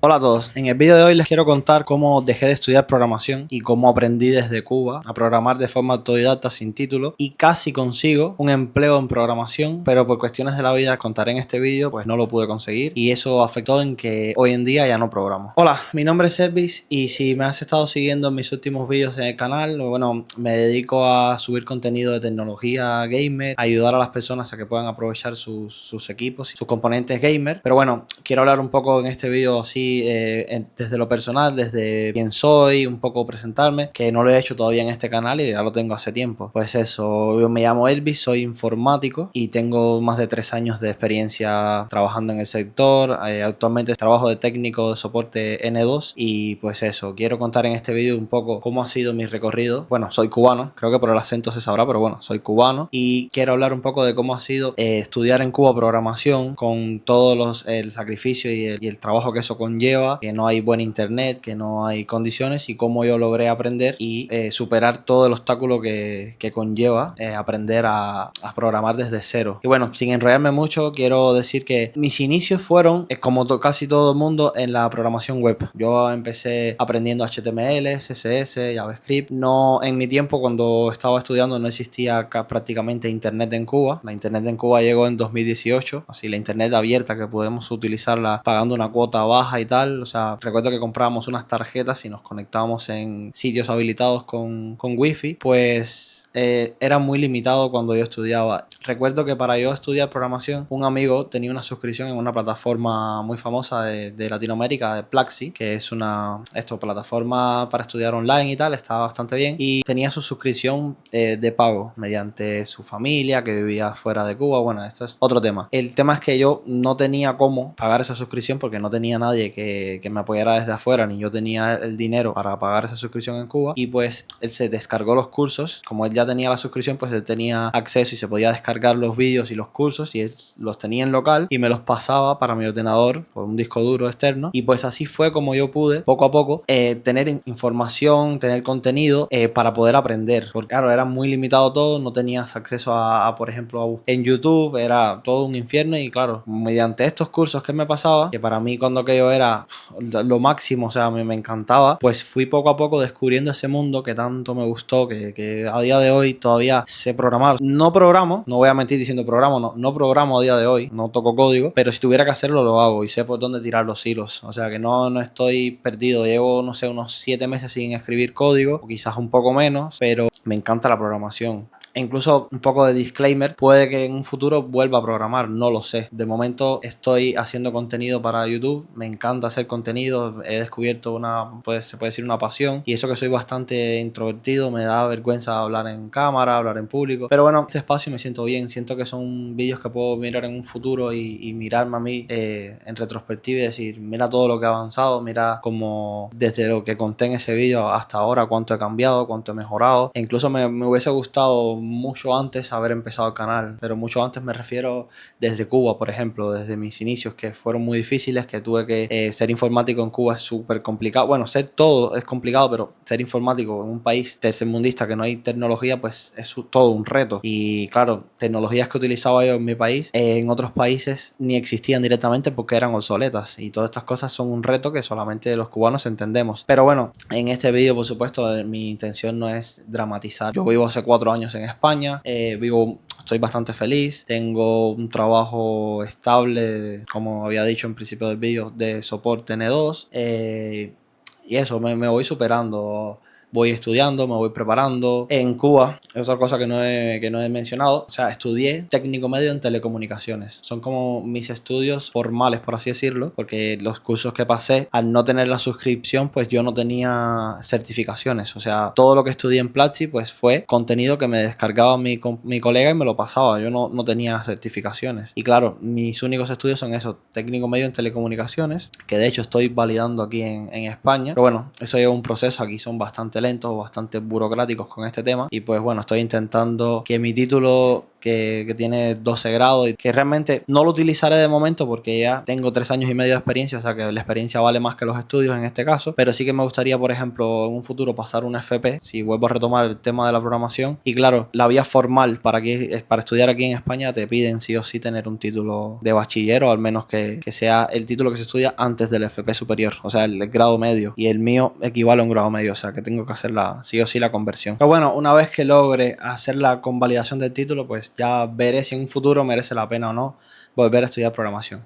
Hola a todos, en el vídeo de hoy les quiero contar cómo dejé de estudiar programación y cómo aprendí desde Cuba a programar de forma autodidacta sin título y casi consigo un empleo en programación, pero por cuestiones de la vida contaré en este vídeo pues no lo pude conseguir y eso afectó en que hoy en día ya no programo. Hola, mi nombre es Servis y si me has estado siguiendo en mis últimos vídeos en el canal, bueno, me dedico a subir contenido de tecnología gamer, a ayudar a las personas a que puedan aprovechar sus equipos y sus componentes gamer, pero bueno, quiero hablar un poco en este vídeo así desde lo personal, desde quién soy, un poco presentarme, que no lo he hecho todavía en este canal y ya lo tengo hace tiempo. Pues eso, yo me llamo Elvis, soy informático y tengo más de 3 años de experiencia trabajando en el sector. Actualmente trabajo de técnico de soporte N2 y pues eso, quiero contar en este vídeo un poco cómo ha sido mi recorrido. Bueno, soy cubano, creo que por el acento se sabrá, pero bueno, soy cubano y quiero hablar un poco de cómo ha sido estudiar en Cuba programación con todos el sacrificio y el trabajo que eso conlleva, que no hay buen internet, que no hay condiciones y cómo yo logré aprender y superar todo el obstáculo que conlleva aprender a programar desde cero. Y bueno, sin enrollarme mucho, quiero decir que mis inicios fueron, como casi todo el mundo, en la programación web. Yo empecé aprendiendo HTML, CSS, JavaScript. No, en mi tiempo, cuando estaba estudiando, no existía prácticamente internet en Cuba. La internet en Cuba llegó en 2018, así la internet abierta que podemos utilizarla pagando una cuota baja y tal. O sea, recuerdo que comprábamos unas tarjetas y nos conectábamos en sitios habilitados con wifi. Pues era muy limitado cuando yo estudiaba. Recuerdo que para yo estudiar programación, un amigo tenía una suscripción en una plataforma muy famosa de Latinoamérica, de Plaxi, que es una plataforma para estudiar online y tal, estaba bastante bien. Y tenía su suscripción de pago mediante su familia que vivía fuera de Cuba. Bueno, esto es otro tema. El tema es que yo no tenía cómo pagar esa suscripción porque no tenía nadie que me apoyara desde afuera, ni yo tenía el dinero para pagar esa suscripción en Cuba. Y pues él se descargó los cursos. Como él ya tenía la suscripción, pues él tenía acceso y se podía descargar los vídeos y los cursos y él los tenía en local y me los pasaba para mi ordenador por un disco duro externo. Y pues así fue como yo pude poco a poco tener información, tener contenido para poder aprender. Porque claro, era muy limitado todo, no tenías acceso por ejemplo, en YouTube, era todo un infierno. Y claro, mediante estos cursos que me pasaba, que para mí cuando que yo era lo máximo, o sea, me encantaba, pues fui poco a poco descubriendo ese mundo que tanto me gustó, que a día de hoy todavía sé programar. No programo, no voy a mentir diciendo programo, no programo a día de hoy, no toco código, pero si tuviera que hacerlo lo hago y sé por dónde tirar los hilos. O sea que no estoy perdido, llevo, no sé, unos 7 meses sin escribir código, o quizás un poco menos, pero me encanta la programación. E incluso un poco de disclaimer, puede que en un futuro vuelva a programar, no lo sé. De momento estoy haciendo contenido para YouTube, me encanta hacer contenido, he descubierto se puede decir una pasión, y eso que soy bastante introvertido, me da vergüenza hablar en cámara, hablar en público, pero bueno, este espacio me siento bien, siento que son vídeos que puedo mirar en un futuro y mirarme a mí en retrospectiva y decir, mira todo lo que he avanzado, mira cómo desde lo que conté en ese vídeo hasta ahora, cuánto he cambiado, cuánto he mejorado. E incluso me hubiese gustado mucho antes haber empezado el canal, pero mucho antes me refiero desde Cuba, por ejemplo, desde mis inicios que fueron muy difíciles, que tuve que ser informático en Cuba es súper complicado. Bueno, ser todo es complicado, pero ser informático en un país tercermundista que no hay tecnología, pues es todo un reto. Y claro, tecnologías que utilizaba yo en mi país, en otros países ni existían directamente porque eran obsoletas, y todas estas cosas son un reto que solamente los cubanos entendemos. Pero bueno, en este vídeo, por supuesto, mi intención no es dramatizar. Yo vivo hace 4 años en España, estoy bastante feliz, tengo un trabajo estable, como había dicho en principio del vídeo, de soporte N2, y eso, me voy superando. Voy estudiando, me voy preparando. En Cuba, es otra cosa que no he mencionado, o sea, estudié técnico medio en telecomunicaciones. Son como mis estudios formales, por así decirlo, porque los cursos que pasé, al no tener la suscripción, pues yo no tenía certificaciones. O sea, todo lo que estudié en Platzi, pues fue contenido que me descargaba mi colega y me lo pasaba. Yo no tenía certificaciones. Y claro, mis únicos estudios son eso, técnico medio en telecomunicaciones, que de hecho estoy validando aquí en España. Pero bueno, eso lleva un proceso, aquí son bastante lentos, bastante burocráticos con este tema, y pues bueno, estoy intentando que mi título que tiene 12 grados y que realmente no lo utilizaré de momento porque ya tengo 3 años y medio de experiencia, o sea que la experiencia vale más que los estudios en este caso, pero sí que me gustaría, por ejemplo, en un futuro pasar un FP, si vuelvo a retomar el tema de la programación. Y claro, la vía formal para estudiar aquí en España te piden sí o sí tener un título de bachiller, o al menos que sea el título que se estudia antes del FP superior, o sea, el grado medio, y el mío equivale a un grado medio, o sea que tengo que hacer sí o sí la conversión. Pero bueno, una vez que logre hacer la convalidación del título, pues ya veré si en un futuro merece la pena o no volver a estudiar programación.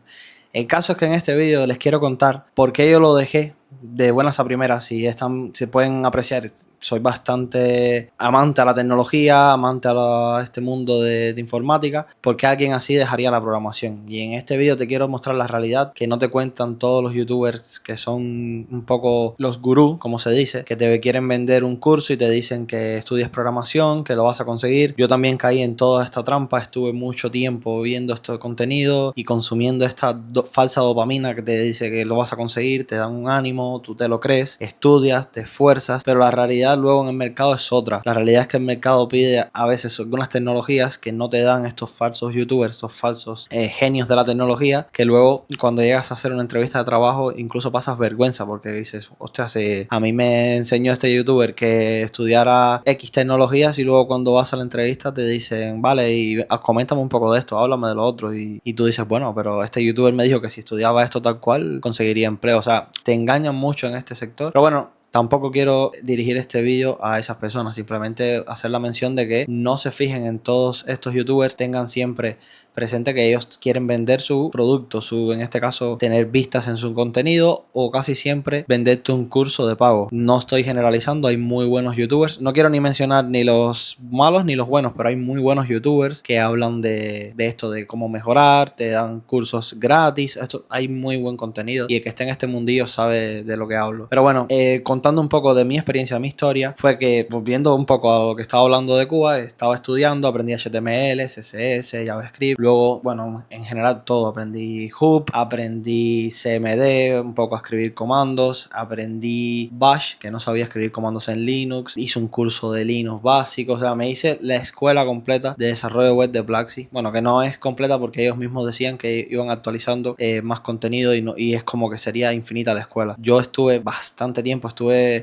El caso es que en este vídeo les quiero contar por qué yo lo dejé de buenas a primeras. Si se pueden apreciar, soy bastante amante a la tecnología, amante a este mundo de informática, porque alguien así dejaría la programación. Y en este vídeo te quiero mostrar la realidad que no te cuentan todos los youtubers, que son un poco los gurús, como se dice, que te quieren vender un curso y te dicen que estudies programación, que lo vas a conseguir. Yo también caí en toda esta trampa, estuve mucho tiempo viendo este contenido y consumiendo esta falsa dopamina que te dice que lo vas a conseguir, te dan un ánimo, tú te lo crees, estudias, te esfuerzas, pero la realidad luego en el mercado es otra. La realidad es que el mercado pide a veces algunas tecnologías que no te dan estos falsos youtubers, estos falsos genios de la tecnología, que luego cuando llegas a hacer una entrevista de trabajo incluso pasas vergüenza porque dices, ostras, a mí me enseñó este youtuber que estudiara X tecnologías y luego cuando vas a la entrevista te dicen, vale, y coméntame un poco de esto, háblame de lo otro, y tú dices, bueno, pero este youtuber me dijo que si estudiaba esto tal cual conseguiría empleo. O sea, te engañan mucho en este sector. Pero bueno, tampoco quiero dirigir este vídeo a esas personas, simplemente hacer la mención de que no se fijen en todos estos youtubers, tengan siempre presente que ellos quieren vender su producto, en este caso tener vistas en su contenido, o casi siempre venderte un curso de pago. No estoy generalizando, hay muy buenos youtubers, no quiero ni mencionar ni los malos ni los buenos, pero hay muy buenos youtubers que hablan de esto, de cómo mejorar, te dan cursos gratis, esto, hay muy buen contenido y el que esté en este mundillo sabe de lo que hablo. Pero bueno, contando un poco de mi experiencia, mi historia, fue que volviendo un poco a lo que estaba hablando de Cuba, estaba estudiando, aprendí HTML, CSS, JavaScript, luego, bueno, en general todo, aprendí Hub, aprendí CMD, un poco a escribir comandos, aprendí Bash, que no sabía escribir comandos en Linux, hice un curso de Linux básico, o sea, me hice la escuela completa de desarrollo web de Plaxi, bueno, que no es completa porque ellos mismos decían que iban actualizando más contenido y es como que sería infinita la escuela. Yo estuve bastante tiempo,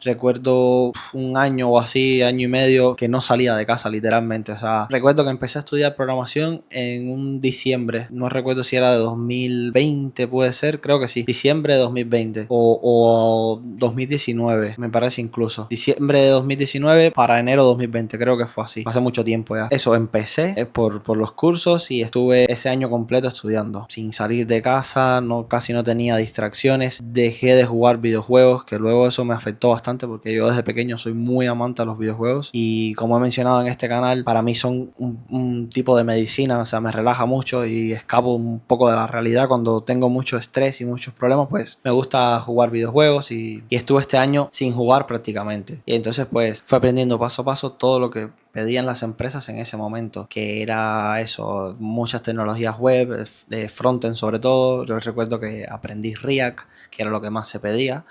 recuerdo un año o así, año y medio, que no salía de casa literalmente. O sea, recuerdo que empecé a estudiar programación en un diciembre, no recuerdo si era de 2020, puede ser, creo que sí, diciembre de 2020 o 2019, me parece incluso. Diciembre de 2019 para enero de 2020, creo que fue así. Hace mucho tiempo ya. Eso, empecé por los cursos y estuve ese año completo estudiando, sin salir de casa, casi no tenía distracciones, dejé de jugar videojuegos, que luego eso me afectó bastante porque yo desde pequeño soy muy amante a los videojuegos y, como he mencionado en este canal, para mí son un tipo de medicina, o sea, me relaja mucho y escapo un poco de la realidad cuando tengo mucho estrés y muchos problemas. Pues me gusta jugar videojuegos y estuve este año sin jugar prácticamente, y entonces pues fue aprendiendo paso a paso todo lo que pedían las empresas en ese momento, que era eso, muchas tecnologías web, de frontend sobre todo. Yo recuerdo que aprendí React, que era lo que más se pedía,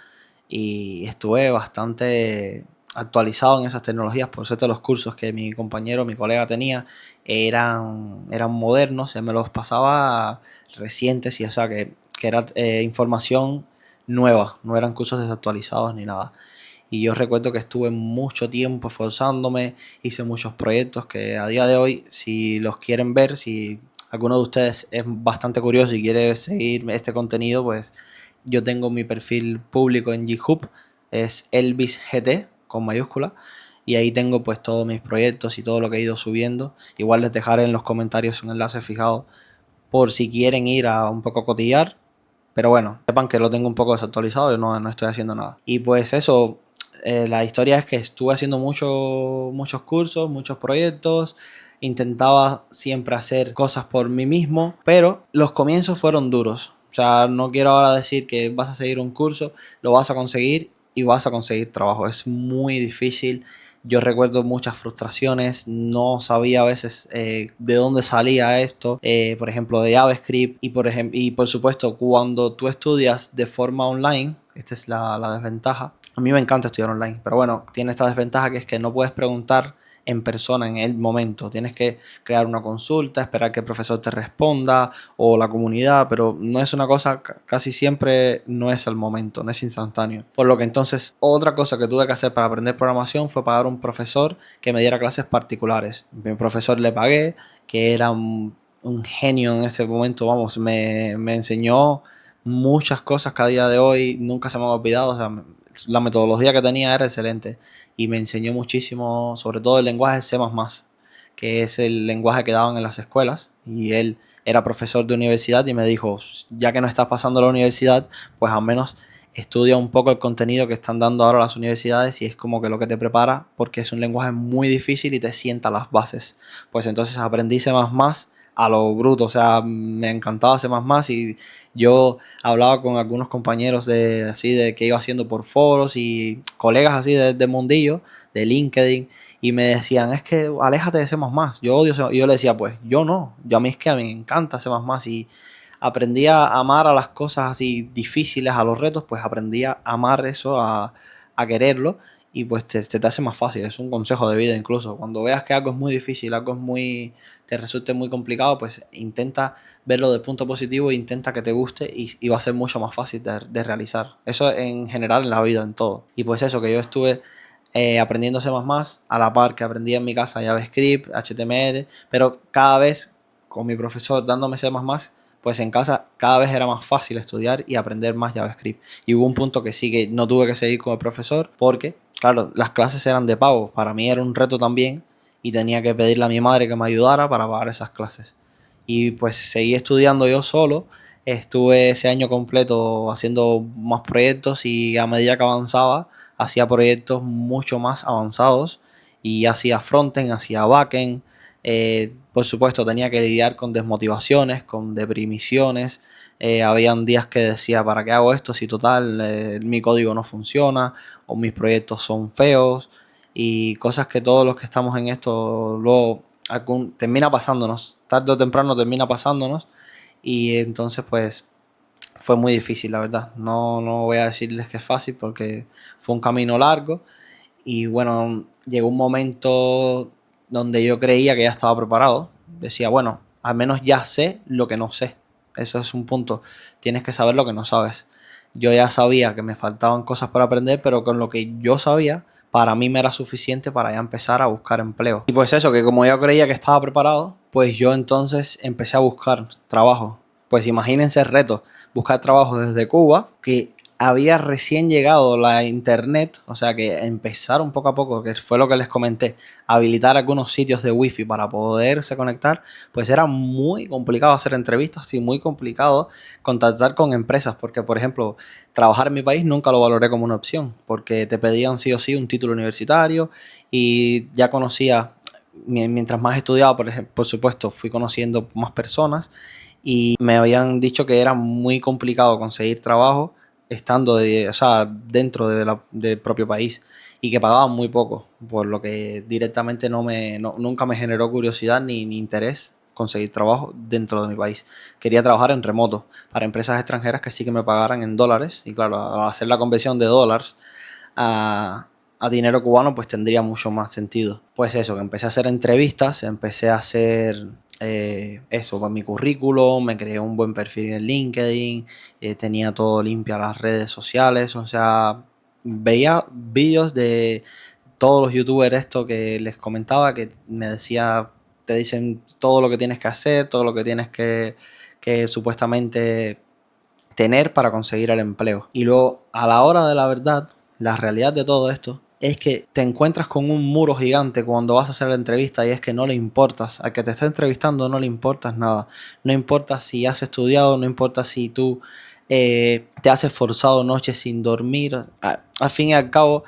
y estuve bastante actualizado en esas tecnologías. Por cierto, los cursos que mi compañero, mi colega tenía eran modernos, él me los pasaba recientes, y o sea que era información nueva, no eran cursos desactualizados ni nada. Y yo recuerdo que estuve mucho tiempo esforzándome, hice muchos proyectos que a día de hoy, si los quieren ver, si alguno de ustedes es bastante curioso y quiere seguir este contenido, pues yo tengo mi perfil público en GitHub, es ElvisGT con mayúscula, y ahí tengo pues todos mis proyectos y todo lo que he ido subiendo. Igual les dejaré en los comentarios un enlace fijado por si quieren ir a un poco cotillar. Pero bueno, sepan que lo tengo un poco desactualizado, yo no estoy haciendo nada. Y pues eso, la historia es que estuve haciendo muchos cursos, muchos proyectos. Intentaba siempre hacer cosas por mí mismo, pero los comienzos fueron duros. O sea, no quiero ahora decir que vas a seguir un curso, lo vas a conseguir y vas a conseguir trabajo. Es muy difícil. Yo recuerdo muchas frustraciones, no sabía a veces de dónde salía esto, por ejemplo de JavaScript, y por supuesto cuando tú estudias de forma online, esta es la desventaja. A mí me encanta estudiar online, pero bueno, tiene esta desventaja, que es que no puedes preguntar en persona en el momento. Tienes que crear una consulta, esperar que el profesor te responda o la comunidad, pero no es una cosa, casi siempre no es al momento, no es instantáneo. Por lo que entonces otra cosa que tuve que hacer para aprender programación fue pagar un profesor que me diera clases particulares. Mi profesor le pagué, que era un genio en ese momento, vamos, me enseñó muchas cosas que a día de hoy nunca se me han olvidado. O sea, la metodología que tenía era excelente y me enseñó muchísimo, sobre todo el lenguaje C++, que es el lenguaje que daban en las escuelas, y él era profesor de universidad y me dijo, ya que no estás pasando a la universidad, pues al menos estudia un poco el contenido que están dando ahora las universidades, y es como que lo que te prepara, porque es un lenguaje muy difícil y te sienta las bases. Pues entonces aprendí C++ a lo bruto, o sea, me encantaba C++ y yo hablaba con algunos compañeros de así de que iba haciendo por foros y colegas así de mundillo, de LinkedIn, y me decían, es que aléjate de C++, yo odio C++. Y yo le decía, pues yo no, yo a mí es que a mí me encanta C++, y aprendí a amar a las cosas así difíciles, a los retos, pues aprendí a amar eso, a quererlo, y pues te hace más fácil. Es un consejo de vida incluso. Cuando veas que algo es muy difícil, algo es te resulte muy complicado, pues intenta verlo del punto positivo e intenta que te guste, y va a ser mucho más fácil de realizar. Eso en general en la vida, en todo. Y pues eso, que yo estuve aprendiendo C++ a la par que aprendí en mi casa JavaScript, HTML, pero cada vez con mi profesor dándome C++, pues en casa cada vez era más fácil estudiar y aprender más JavaScript. Y hubo un punto que sí que no tuve que seguir con el profesor porque, claro, las clases eran de pago. Para mí era un reto también y tenía que pedirle a mi madre que me ayudara para pagar esas clases. Y pues seguí estudiando yo solo. Estuve ese año completo haciendo más proyectos, y a medida que avanzaba hacía proyectos mucho más avanzados y hacía frontend, hacía backend. Por supuesto tenía que lidiar con desmotivaciones, con deprimiciones. Habían días que decía, ¿para qué hago esto si total mi código no funciona o mis proyectos son feos? Y cosas que todos los que estamos en esto luego termina pasándonos, tarde o temprano termina pasándonos, y entonces pues fue muy difícil, la verdad. No voy a decirles que es fácil porque fue un camino largo, y bueno, llegó un momento donde yo creía que ya estaba preparado. Decía, bueno, al menos ya sé lo que no sé. Eso es un punto. Tienes que saber lo que no sabes. Yo ya sabía que me faltaban cosas por aprender, pero con lo que yo sabía, para mí me era suficiente para ya empezar a buscar empleo. Y pues eso, que como yo creía que estaba preparado, pues yo entonces empecé a buscar trabajo. Pues imagínense el reto, buscar trabajo desde Cuba, que había recién llegado la internet, o sea que empezaron poco a poco, que fue lo que les comenté, a habilitar algunos sitios de wifi para poderse conectar. Pues era muy complicado hacer entrevistas y muy complicado contactar con empresas, porque por ejemplo, trabajar en mi país nunca lo valoré como una opción, porque te pedían sí o sí un título universitario, y ya conocía, mientras más estudiaba, por supuesto, fui conociendo más personas, y me habían dicho que era muy complicado conseguir trabajo estando o sea, dentro del propio país, y que pagaban muy poco, por lo que directamente nunca me generó curiosidad ni interés conseguir trabajo dentro de mi país. Quería trabajar en remoto para empresas extranjeras que sí que me pagaran en dólares, y claro, al hacer la conversión de dólares a dinero cubano, pues tendría mucho más sentido. Pues eso, que empecé a hacer entrevistas, empecé a hacer eso, con mi currículum, me creé un buen perfil en LinkedIn, tenía todo limpio las redes sociales, o sea, veía vídeos de todos los youtubers esto que les comentaba, que me decía, te dicen todo lo que tienes que hacer, todo lo que tienes que supuestamente tener para conseguir el empleo. Y luego, a la hora de la verdad, la realidad de todo esto es que te encuentras con un muro gigante cuando vas a hacer la entrevista, y es que no le importas, al que te está entrevistando no le importas nada. No importa si has estudiado, no importa si tú te has esforzado noches sin dormir. Al fin y al cabo,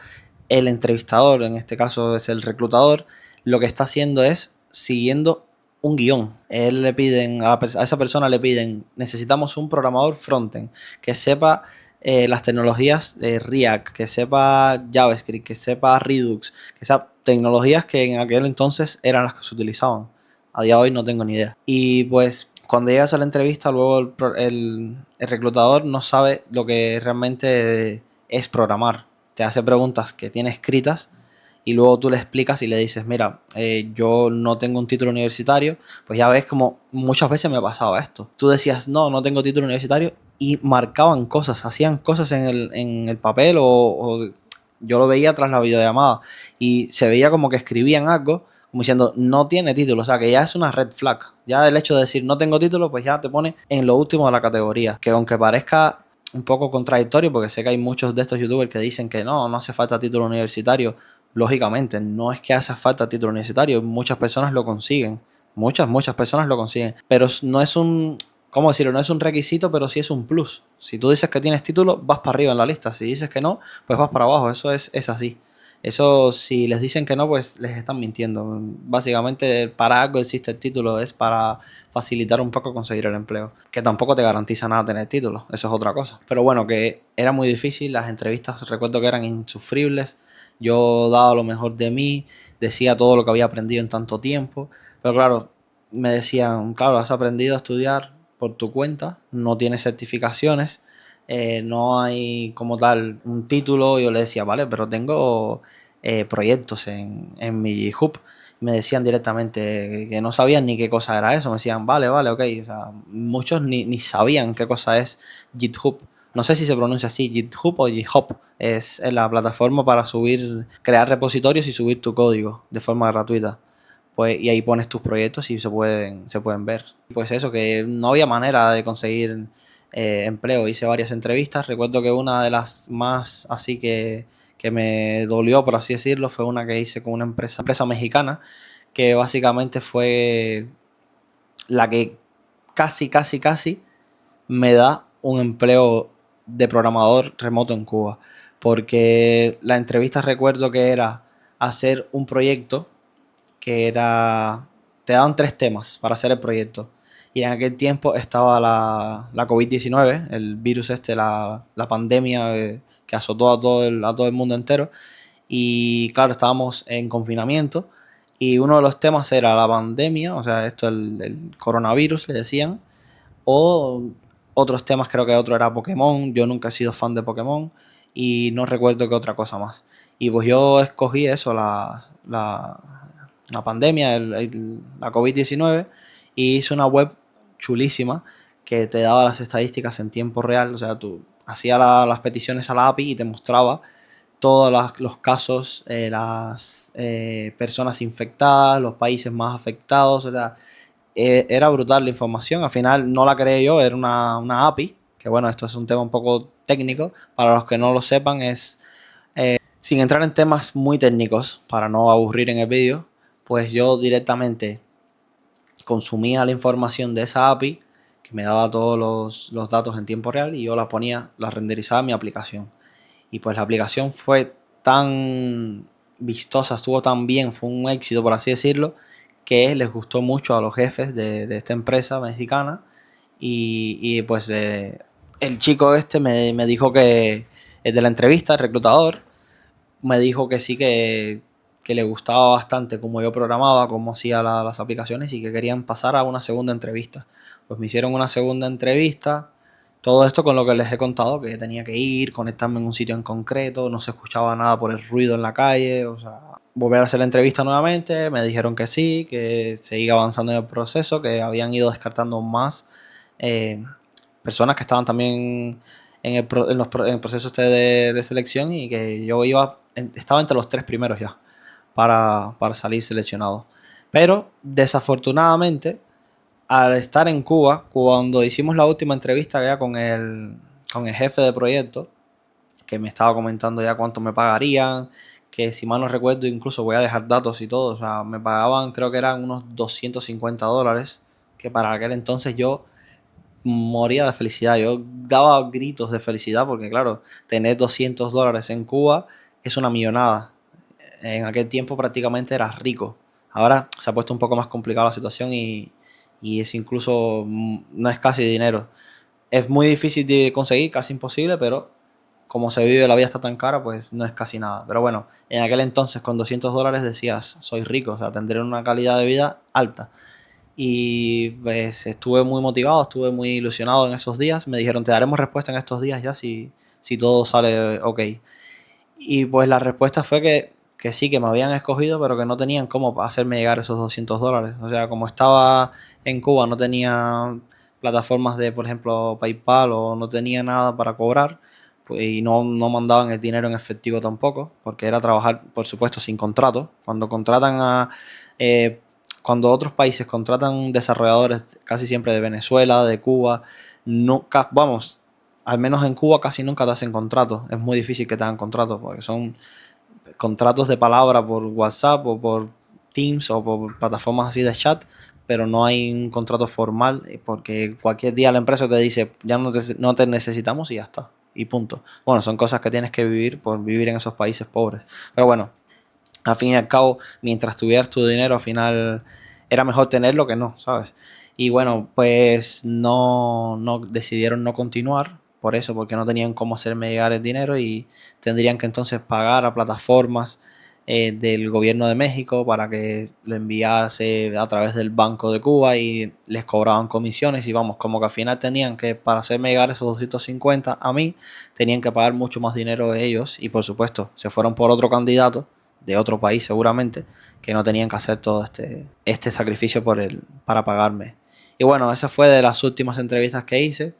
el entrevistador, en este caso es el reclutador, lo que está haciendo es siguiendo un guión. Él le piden a esa persona le piden, necesitamos un programador frontend que sepa las tecnologías de React, que sepa JavaScript, que sepa Redux, que sepa tecnologías que en aquel entonces eran las que se utilizaban. A día de hoy no tengo ni idea. Y pues cuando llegas a la entrevista, luego el reclutador no sabe lo que realmente es programar. Te hace preguntas que tiene escritas, y luego tú le explicas y le dices, mira, yo no tengo un título universitario, pues ya ves como muchas veces me pasaba esto. Tú decías, no tengo título universitario y marcaban cosas, hacían cosas en el papel o yo lo veía tras la videollamada y se veía como que escribían algo como diciendo no tiene título, o sea que ya es una red flag. Ya el hecho de decir no tengo título, pues ya te pone en lo último de la categoría, que aunque parezca un poco contradictorio, porque sé que hay muchos de estos youtubers que dicen que no hace falta título universitario. Lógicamente, no es que hace falta título universitario, muchas personas lo consiguen, muchas personas lo consiguen, pero no es un, ¿cómo decirlo? No es un requisito, pero sí es un plus. Si tú dices que tienes título, vas para arriba en la lista, si dices que no, pues vas para abajo, eso es así. Eso, si les dicen que no, pues les están mintiendo. Básicamente, para algo existe el título, es para facilitar un poco conseguir el empleo. Que tampoco te garantiza nada tener título, eso es otra cosa. Pero bueno, que era muy difícil, las entrevistas recuerdo que eran insufribles. Yo daba lo mejor de mí, decía todo lo que había aprendido en tanto tiempo. Pero claro, me decían, claro, has aprendido a estudiar por tu cuenta, no tienes certificaciones, no hay como tal un título. Yo le decía, vale, pero tengo proyectos en mi hub. Me decían directamente que no sabían ni qué cosa era eso. Me decían, vale, ok. O sea, muchos ni sabían qué cosa es GitHub. No sé si se pronuncia así, GitHub o GitHub. Es la plataforma para subir, crear repositorios y subir tu código de forma gratuita. Pues, y ahí pones tus proyectos y se pueden ver. Pues eso, que no había manera de conseguir empleo. Hice varias entrevistas. Recuerdo que una de las más así que me dolió, por así decirlo, fue una que hice con una empresa mexicana, que básicamente fue la que casi me da un empleo de programador remoto en Cuba. Porque la entrevista recuerdo que era hacer un proyecto que era, te daban 3 temas para hacer el proyecto. Y en aquel tiempo estaba la COVID-19, el virus la pandemia que azotó a todo el mundo entero. Y claro, estábamos en confinamiento y uno de los temas era la pandemia, o sea, el coronavirus, le decían, o otros temas, creo que otro era Pokémon. Yo nunca he sido fan de Pokémon y no recuerdo qué otra cosa más. Y pues yo escogí eso, la pandemia, la COVID-19, y hice una web chulísima que te daba las estadísticas en tiempo real. O sea, tú hacías las peticiones a la API y te mostraba todos los casos, las personas infectadas, los países más afectados. O sea, era brutal la información. Al final no la creé yo, era una API, que bueno, esto es un tema un poco técnico. Para los que no lo sepan, sin entrar en temas muy técnicos, para no aburrir en el vídeo, pues yo directamente consumía la información de esa API, que me daba todos los datos en tiempo real, y yo la renderizaba en mi aplicación. Y pues la aplicación fue tan vistosa, estuvo tan bien, fue un éxito por así decirlo, que les gustó mucho a los jefes de esta empresa mexicana. Y pues el chico este me dijo que, el de la entrevista, el reclutador, me dijo que sí, que le gustaba bastante cómo yo programaba, cómo hacía las aplicaciones, y que querían pasar a una segunda entrevista. Pues me hicieron una segunda entrevista. Todo esto con lo que les he contado, que tenía que ir, conectarme en un sitio en concreto, no se escuchaba nada por el ruido en la calle. O sea, volver a hacer la entrevista nuevamente, me dijeron que sí, que seguía avanzando en el proceso, que habían ido descartando más eh, personas que estaban también en el proceso este de selección, y que yo estaba entre los 3 primeros ya para salir seleccionado. Pero desafortunadamente, al estar en Cuba, cuando hicimos la última entrevista ya con el jefe de proyecto, que me estaba comentando ya cuánto me pagarían, que si mal no recuerdo incluso voy a dejar datos y todo, o sea, me pagaban, creo que eran unos $250, que para aquel entonces yo moría de felicidad. Yo daba gritos de felicidad porque, claro, tener $200 en Cuba es una millonada. En aquel tiempo prácticamente eras rico. Ahora se ha puesto un poco más complicada la situación y es incluso, no es casi dinero. Es muy difícil de conseguir, casi imposible, pero como se vive, la vida está tan cara, pues no es casi nada. Pero bueno, en aquel entonces con $200 decías, soy rico, o sea, tendré una calidad de vida alta. Y pues estuve muy motivado, estuve muy ilusionado en esos días. Me dijeron, te daremos respuesta en estos días ya si todo sale ok. Y pues la respuesta fue que que sí, que me habían escogido, pero que no tenían cómo hacerme llegar esos $200. O sea, como estaba en Cuba, no tenía plataformas de, por ejemplo, PayPal, o no tenía nada para cobrar, pues, y no mandaban el dinero en efectivo tampoco, porque era trabajar, por supuesto, sin contrato. Eh, Cuando otros países contratan desarrolladores, casi siempre de Venezuela, de Cuba, nunca, vamos, al menos en Cuba casi nunca te hacen contratos. Es muy difícil que te hagan contratos, porque son contratos de palabra por WhatsApp o por Teams o por plataformas así de chat, pero no hay un contrato formal, porque cualquier día la empresa te dice ya no te necesitamos y ya está, y punto. Bueno, son cosas que tienes que vivir por vivir en esos países pobres, pero bueno, al fin y al cabo, mientras tuvieras tu dinero, al final era mejor tenerlo que no, ¿sabes? Y bueno, pues no decidieron no continuar por eso, porque no tenían cómo hacerme llegar el dinero, y tendrían que entonces pagar a plataformas del gobierno de México para que lo enviase a través del Banco de Cuba, y les cobraban comisiones, y vamos, como que al final tenían que, para hacerme llegar esos 250 a mí, tenían que pagar mucho más dinero ellos, y por supuesto se fueron por otro candidato de otro país seguramente, que no tenían que hacer todo este sacrificio para pagarme. Y bueno, esa fue de las últimas entrevistas que hice.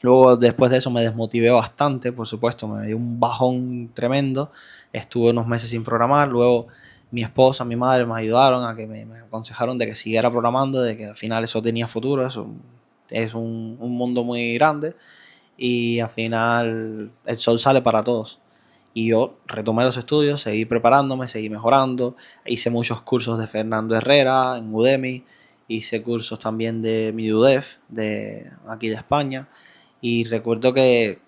Luego, después de eso, me desmotivé bastante, por supuesto, me dio un bajón tremendo. Estuve unos meses sin programar. Luego, mi esposa, mi madre me ayudaron a que me aconsejaron de que siguiera programando, de que al final eso tenía futuro. Eso es un mundo muy grande, y al final el sol sale para todos. Y yo retomé los estudios, seguí preparándome, seguí mejorando. Hice muchos cursos de Fernando Herrera en Udemy. Hice cursos también de Midudef, de aquí de España. Y recuerdo que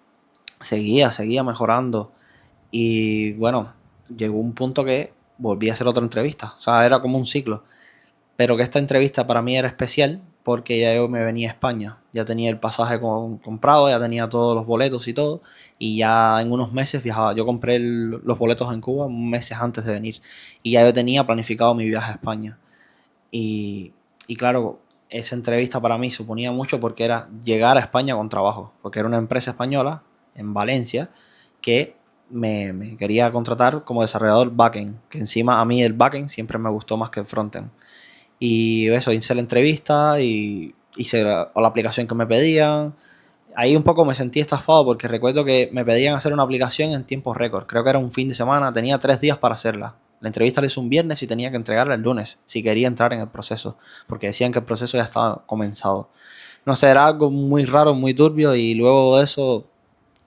seguía mejorando. Y bueno, llegó un punto que volví a hacer otra entrevista. O sea, era como un ciclo. Pero que esta entrevista para mí era especial porque ya yo me venía a España. Ya tenía el pasaje comprado, ya tenía todos los boletos y todo. Y ya en unos meses viajaba. Yo compré los boletos en Cuba meses antes de venir. Y ya yo tenía planificado mi viaje a España. Y claro, esa entrevista para mí suponía mucho, porque era llegar a España con trabajo. Porque era una empresa española en Valencia que me quería contratar como desarrollador backend. Que encima a mí el backend siempre me gustó más que el frontend. Y eso, hice la entrevista y hice la aplicación que me pedían. Ahí un poco me sentí estafado, porque recuerdo que me pedían hacer una aplicación en tiempos récord. Creo que era un fin de semana, tenía 3 días para hacerla. La entrevista la hice un viernes y tenía que entregarla el lunes si quería entrar en el proceso, porque decían que el proceso ya estaba comenzado. No sé, era algo muy raro, muy turbio, y luego de eso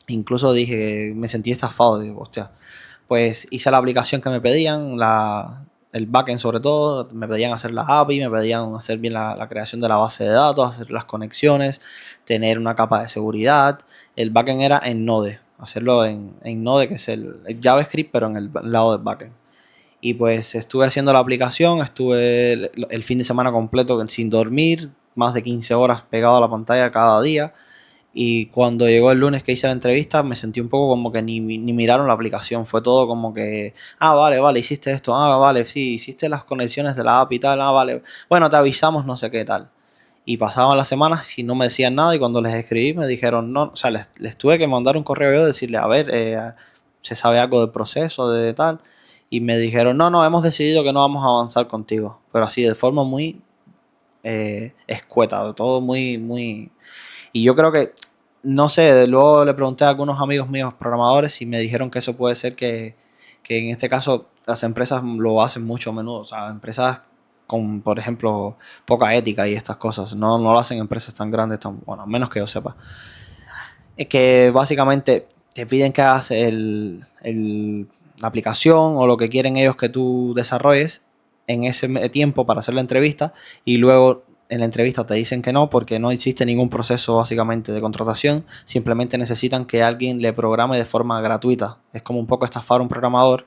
incluso dije, me sentí estafado. Digo, hostia, pues hice la aplicación que me pedían, el backend sobre todo. Me pedían hacer la API, me pedían hacer bien la creación de la base de datos, hacer las conexiones, tener una capa de seguridad. El backend era en Node, hacerlo en Node, que es el JavaScript, pero en el lado del backend. Y pues estuve haciendo la aplicación, estuve el fin de semana completo sin dormir, más de 15 horas pegado a la pantalla cada día. Y cuando llegó el lunes que hice la entrevista, me sentí un poco como que ni miraron la aplicación. Fue todo como que, vale, hiciste esto, vale, sí, hiciste las conexiones de la app y tal, vale, bueno, te avisamos, no sé qué tal. Y pasaban las semanas y no me decían nada, y cuando les escribí me dijeron no, o sea, les tuve que mandar un correo yo, decirle, a ver, se sabe algo del proceso, de tal. Y me dijeron, no, hemos decidido que no vamos a avanzar contigo. Pero así, de forma muy escueta, todo muy, muy... Y yo creo que, no sé, luego le pregunté a algunos amigos míos programadores y me dijeron que eso puede ser que en este caso las empresas lo hacen mucho a menudo. O sea, empresas con, por ejemplo, poca ética y estas cosas. No lo hacen empresas tan grandes, bueno, a menos que yo sepa. Es que básicamente te piden que hagas la aplicación o lo que quieren ellos que tú desarrolles en ese tiempo para hacer la entrevista, y luego en la entrevista te dicen que no, porque no existe ningún proceso básicamente de contratación. Simplemente necesitan que alguien le programe de forma gratuita. Es como un poco estafar a un programador,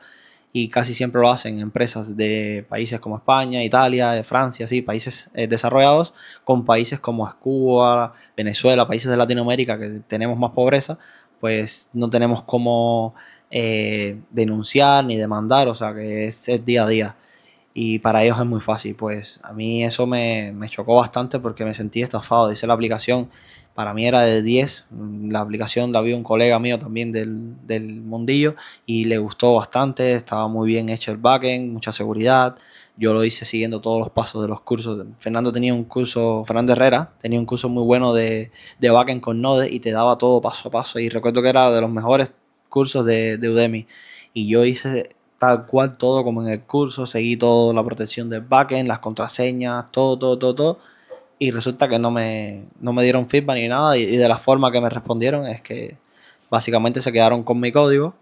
y casi siempre lo hacen empresas de países como España, Italia, Francia, sí, países desarrollados, con países como Cuba, Venezuela, países de Latinoamérica que tenemos más pobreza, pues no tenemos cómo denunciar ni demandar. O sea que es día a día, y para ellos es muy fácil. Pues a mí eso me chocó bastante, porque me sentí estafado. Hice la aplicación para mí era de 10. La aplicación la vio un colega mío también del mundillo y le gustó bastante, estaba muy bien hecho el backend, mucha seguridad. Yo lo hice siguiendo todos los pasos de los cursos. Fernando Herrera tenía un curso muy bueno de backend con Node y te daba todo paso a paso. Y recuerdo que era de los mejores cursos de Udemy. Y yo hice tal cual todo como en el curso, seguí toda la protección del backend, las contraseñas, todo. Y resulta que no me dieron feedback ni nada. Y de la forma que me respondieron es que básicamente se quedaron con mi código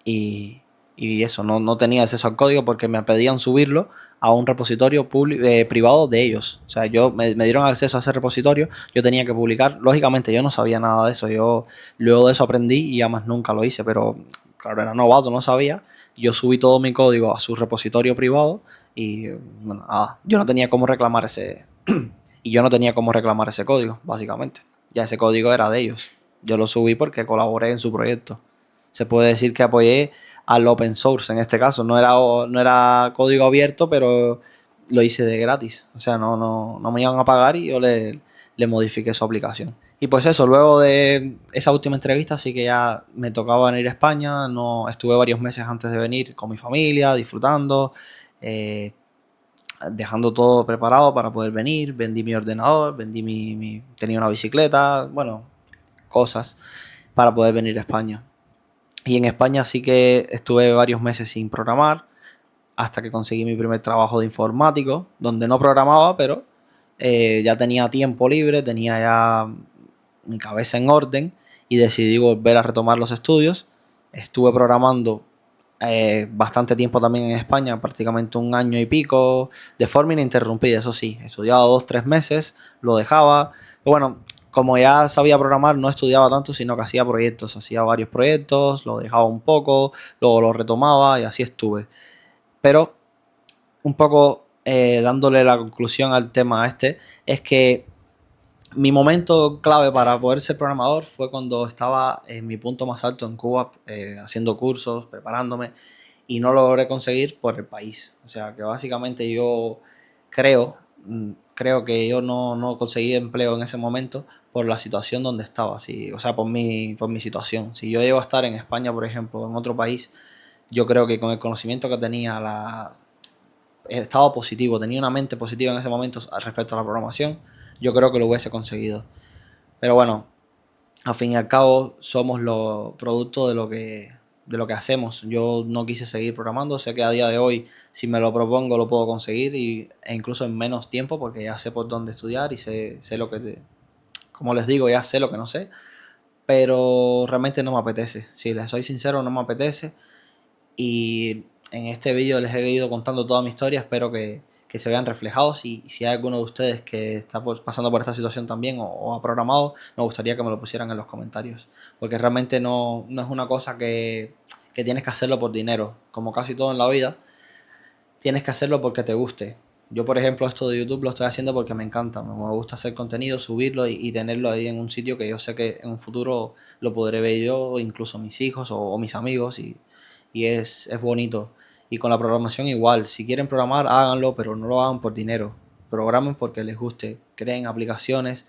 y, y eso, no tenía acceso al código porque me pedían subirlo a un repositorio privado de ellos. O sea, me dieron acceso a ese repositorio, yo tenía que publicar. Lógicamente yo no sabía nada de eso, yo luego de eso aprendí y ya más nunca lo hice, pero claro, era novato, no sabía. Yo subí todo mi código a su repositorio privado y bueno, yo no tenía cómo reclamar ese y yo no tenía cómo reclamar ese código, básicamente. Ya ese código era de ellos. Yo lo subí porque colaboré en su proyecto. Se puede decir que apoyé al open source en este caso. No era código abierto, pero lo hice de gratis. O sea, no me iban a pagar y yo le modifiqué su aplicación. Y pues eso, luego de esa última entrevista sí que ya me tocaba venir a España. No, estuve varios meses antes de venir con mi familia, disfrutando, eh, dejando todo preparado para poder venir. Vendí mi ordenador, tenía una bicicleta, bueno, cosas para poder venir a España. Y en España sí que estuve varios meses sin programar, hasta que conseguí mi primer trabajo de informático, donde no programaba, pero ya tenía tiempo libre, tenía ya mi cabeza en orden y decidí volver a retomar los estudios. Estuve programando bastante tiempo también en España, prácticamente un año y pico, de forma ininterrumpida, eso sí, estudiaba 2 o 3 meses, lo dejaba, pero bueno, como ya sabía programar, no estudiaba tanto, sino que hacía varios proyectos, lo dejaba un poco, luego lo retomaba y así estuve. Pero un poco dándole la conclusión al tema este, es que mi momento clave para poder ser programador fue cuando estaba en mi punto más alto en Cuba, haciendo cursos, preparándome, y no lo logré conseguir por el país. O sea, que básicamente yo creo, creo que yo no conseguí empleo en ese momento por la situación donde estaba, sí, o sea, por mi situación. Si yo llego a estar en España, por ejemplo, en otro país, yo creo que con el conocimiento que tenía, estaba positivo, tenía una mente positiva en ese momento respecto a la programación, yo creo que lo hubiese conseguido. Pero bueno, al fin y al cabo somos los productos de lo que hacemos. Yo no quise seguir programando, sé que a día de hoy si me lo propongo lo puedo conseguir e incluso en menos tiempo porque ya sé por dónde estudiar y sé lo que, como les digo, ya sé lo que no sé, pero realmente no me apetece. Si les soy sincero, no me apetece. Y en este vídeo les he ido contando toda mi historia, espero que se vean reflejados y si hay alguno de ustedes que está pasando por esta situación también o ha programado, me gustaría que me lo pusieran en los comentarios, porque realmente no es una cosa que tienes que hacerlo por dinero, como casi todo en la vida, tienes que hacerlo porque te guste. Yo, por ejemplo, esto de YouTube lo estoy haciendo porque me encanta, me gusta hacer contenido, subirlo y tenerlo ahí en un sitio que yo sé que en un futuro lo podré ver yo, incluso mis hijos o mis amigos y es bonito. Y con la programación igual, si quieren programar, háganlo, pero no lo hagan por dinero. Programen porque les guste, creen aplicaciones,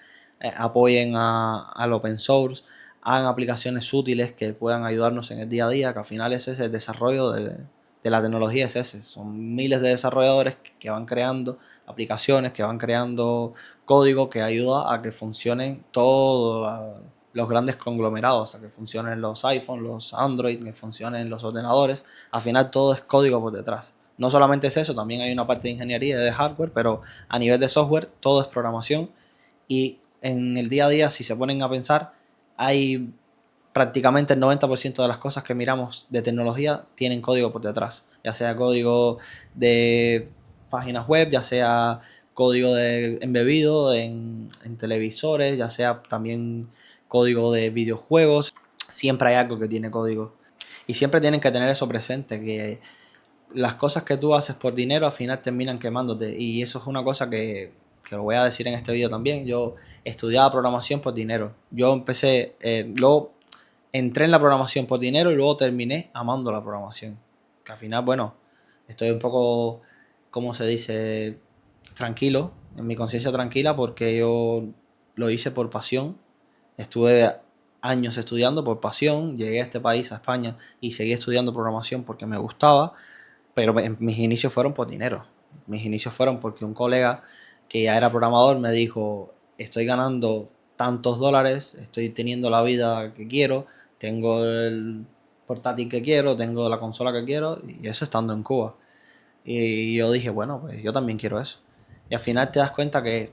apoyen al open source, hagan aplicaciones útiles que puedan ayudarnos en el día a día, que al final ese es el desarrollo de la tecnología, es ese. Son miles de desarrolladores que van creando aplicaciones, que van creando código que ayuda a que funcionen todos los grandes conglomerados, a que funcionen los iPhones, los Android, que funcionen los ordenadores. Al final todo es código por detrás. No solamente es eso, también hay una parte de ingeniería y de hardware, pero a nivel de software todo es programación y en el día a día, si se ponen a pensar, hay prácticamente el 90% de las cosas que miramos de tecnología tienen código por detrás, ya sea código de páginas web, ya sea código embebido en televisores, ya sea también código de videojuegos, siempre hay algo que tiene código. Y siempre tienen que tener eso presente, que las cosas que tú haces por dinero al final terminan quemándote. Y eso es una cosa que lo voy a decir en este vídeo también. Yo estudiaba programación por dinero. Yo empecé, luego entré en la programación por dinero y luego terminé amando la programación. Que al final, bueno, estoy un poco, ¿cómo se dice? Tranquilo, en mi conciencia tranquila porque yo lo hice por pasión. Estuve años estudiando por pasión. Llegué a este país, a España, y seguí estudiando programación porque me gustaba. Pero mis inicios fueron por dinero. Mis inicios fueron porque un colega que ya era programador me dijo, estoy ganando tantos dólares, estoy teniendo la vida que quiero, tengo el portátil que quiero, tengo la consola que quiero, y eso estando en Cuba. Y yo dije, bueno, pues yo también quiero eso. Y al final te das cuenta que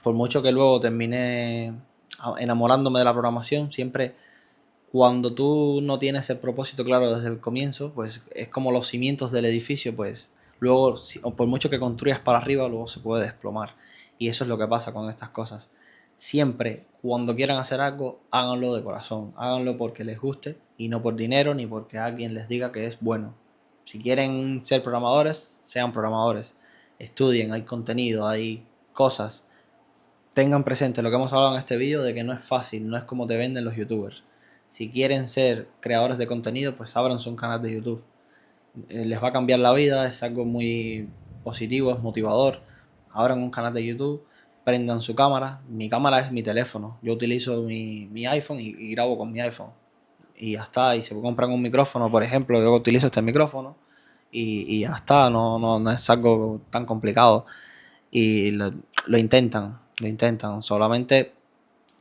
por mucho que luego terminé enamorándome de la programación, siempre cuando tú no tienes el propósito claro desde el comienzo, pues es como los cimientos del edificio, pues luego, por mucho que construyas para arriba, luego se puede desplomar. Y eso es lo que pasa con estas cosas. Siempre, cuando quieran hacer algo, háganlo de corazón, háganlo porque les guste y no por dinero ni porque alguien les diga que es bueno. Si quieren ser programadores, sean programadores. Estudien, hay contenido, hay cosas. Tengan presente lo que hemos hablado en este vídeo de que no es fácil, no es como te venden los youtubers. Si quieren ser creadores de contenido, pues abran un canal de YouTube. Les va a cambiar la vida, es algo muy positivo, es motivador. Abran un canal de YouTube, prendan su cámara. Mi cámara es mi teléfono. Yo utilizo mi iPhone y grabo con mi iPhone. Y ya está. Y se compran un micrófono, por ejemplo, yo utilizo este micrófono. Y ya está, no es algo tan complicado. Y lo intentan. Solamente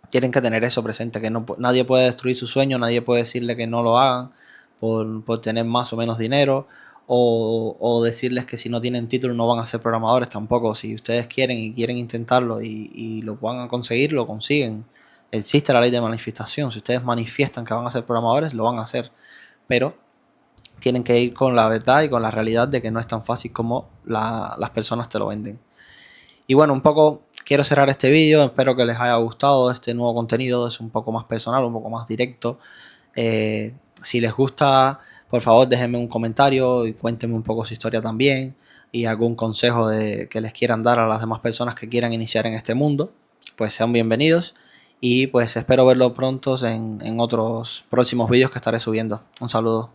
tienen que tener eso presente, que no, nadie puede destruir su sueño, nadie puede decirle que no lo hagan por tener más o menos dinero, o decirles que si no tienen título no van a ser programadores tampoco. Si ustedes quieren y quieren intentarlo y lo van a conseguir, lo consiguen. Existe la ley de manifestación. Si ustedes manifiestan que van a ser programadores, lo van a hacer. Pero tienen que ir con la verdad y con la realidad de que no es tan fácil como las personas te lo venden. Y bueno, un poco quiero cerrar este vídeo, espero que les haya gustado este nuevo contenido, es un poco más personal, un poco más directo. Si les gusta, por favor déjenme un comentario y cuéntenme un poco su historia también y algún consejo que les quieran dar a las demás personas que quieran iniciar en este mundo, pues sean bienvenidos y pues espero verlos pronto en otros próximos vídeos que estaré subiendo. Un saludo.